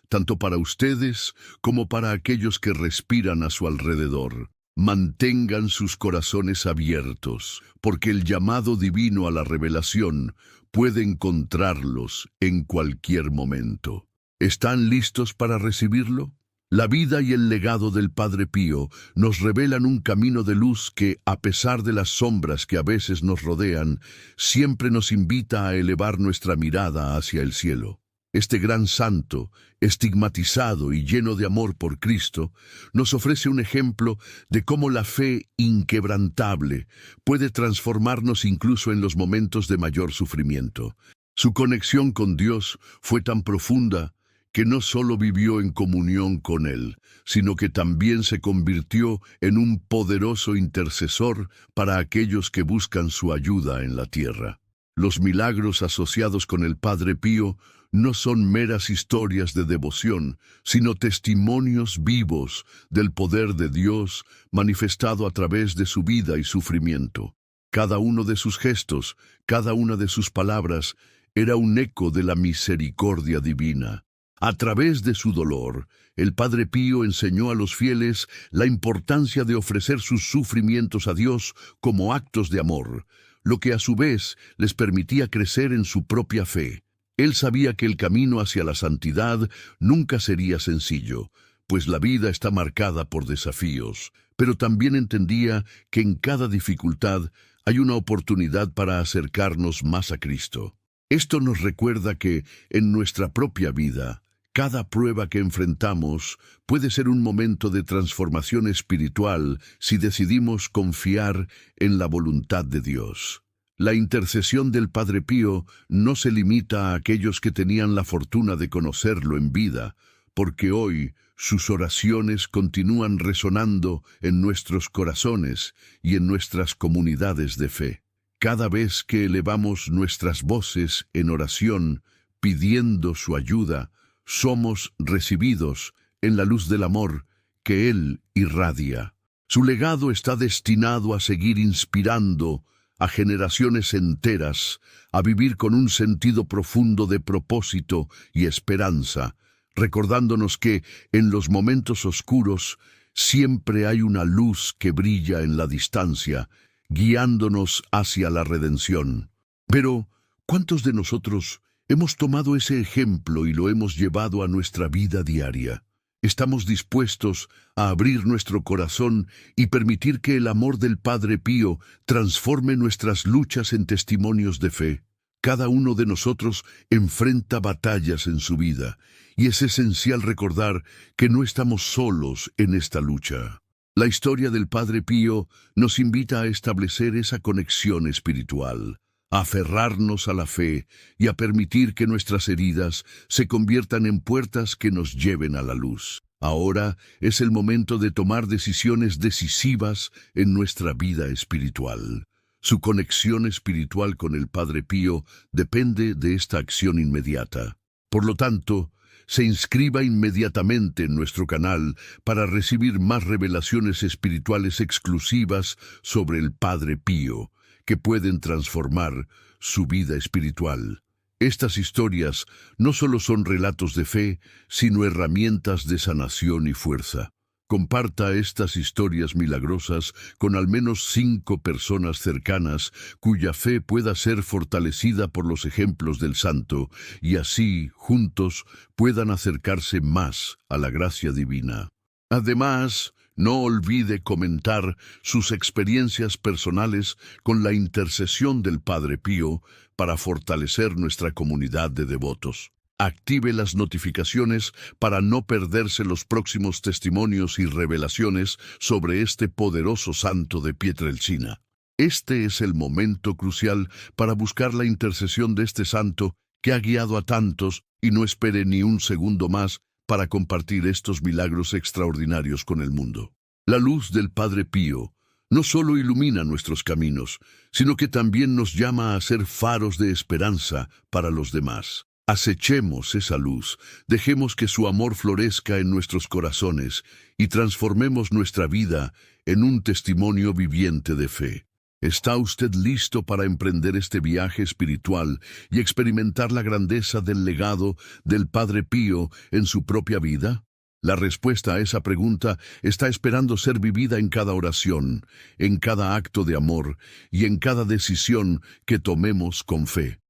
Speaker 1: tanto para ustedes como para aquellos que respiran a su alrededor. Mantengan sus corazones abiertos, porque el llamado divino a la revelación puede encontrarlos en cualquier momento. ¿Están listos para recibirlo? La vida y el legado del Padre Pío nos revelan un camino de luz que, a pesar de las sombras que a veces nos rodean, siempre nos invita a elevar nuestra mirada hacia el cielo. Este gran santo, estigmatizado y lleno de amor por Cristo, nos ofrece un ejemplo de cómo la fe inquebrantable puede transformarnos incluso en los momentos de mayor sufrimiento. Su conexión con Dios fue tan profunda que no solo vivió en comunión con Él, sino que también se convirtió en un poderoso intercesor para aquellos que buscan su ayuda en la tierra. Los milagros asociados con el Padre Pío no son meras historias de devoción, sino testimonios vivos del poder de Dios manifestado a través de su vida y sufrimiento. Cada uno de sus gestos, cada una de sus palabras, era un eco de la misericordia divina. A través de su dolor, el Padre Pío enseñó a los fieles la importancia de ofrecer sus sufrimientos a Dios como actos de amor, lo que a su vez les permitía crecer en su propia fe. Él sabía que el camino hacia la santidad nunca sería sencillo, pues la vida está marcada por desafíos, pero también entendía que en cada dificultad hay una oportunidad para acercarnos más a Cristo. Esto nos recuerda que, en nuestra propia vida, cada prueba que enfrentamos puede ser un momento de transformación espiritual si decidimos confiar en la voluntad de Dios. La intercesión del Padre Pío no se limita a aquellos que tenían la fortuna de conocerlo en vida, porque hoy sus oraciones continúan resonando en nuestros corazones y en nuestras comunidades de fe. Cada vez que elevamos nuestras voces en oración, pidiendo su ayuda, somos recibidos en la luz del amor que Él irradia. Su legado está destinado a seguir inspirando a generaciones enteras a vivir con un sentido profundo de propósito y esperanza, recordándonos que en los momentos oscuros siempre hay una luz que brilla en la distancia, guiándonos hacia la redención. Pero, ¿cuántos de nosotros hemos tomado ese ejemplo y lo hemos llevado a nuestra vida diaria? ¿Estamos dispuestos a abrir nuestro corazón y permitir que el amor del Padre Pío transforme nuestras luchas en testimonios de fe? Cada uno de nosotros enfrenta batallas en su vida, y es esencial recordar que no estamos solos en esta lucha. La historia del Padre Pío nos invita a establecer esa conexión espiritual, a aferrarnos a la fe y a permitir que nuestras heridas se conviertan en puertas que nos lleven a la luz. Ahora es el momento de tomar decisiones decisivas en nuestra vida espiritual. Su conexión espiritual con el Padre Pío depende de esta acción inmediata. Por lo tanto, se inscriba inmediatamente en nuestro canal para recibir más revelaciones espirituales exclusivas sobre el Padre Pío, que pueden transformar su vida espiritual. Estas historias no solo son relatos de fe, sino herramientas de sanación y fuerza. Comparta estas historias milagrosas con al menos 5 personas cercanas cuya fe pueda ser fortalecida por los ejemplos del santo y así, juntos, puedan acercarse más a la gracia divina. Además, no olvide comentar sus experiencias personales con la intercesión del Padre Pío para fortalecer nuestra comunidad de devotos. Active las notificaciones para no perderse los próximos testimonios y revelaciones sobre este poderoso santo de Pietrelcina. Este es el momento crucial para buscar la intercesión de este santo que ha guiado a tantos y no espere ni un segundo más para compartir estos milagros extraordinarios con el mundo. La luz del Padre Pío no solo ilumina nuestros caminos, sino que también nos llama a ser faros de esperanza para los demás. Acechemos esa luz, dejemos que su amor florezca en nuestros corazones y transformemos nuestra vida en un testimonio viviente de fe. ¿Está usted listo para emprender este viaje espiritual y experimentar la grandeza del legado del Padre Pío en su propia vida? La respuesta a esa pregunta está esperando ser vivida en cada oración, en cada acto de amor y en cada decisión que tomemos con fe.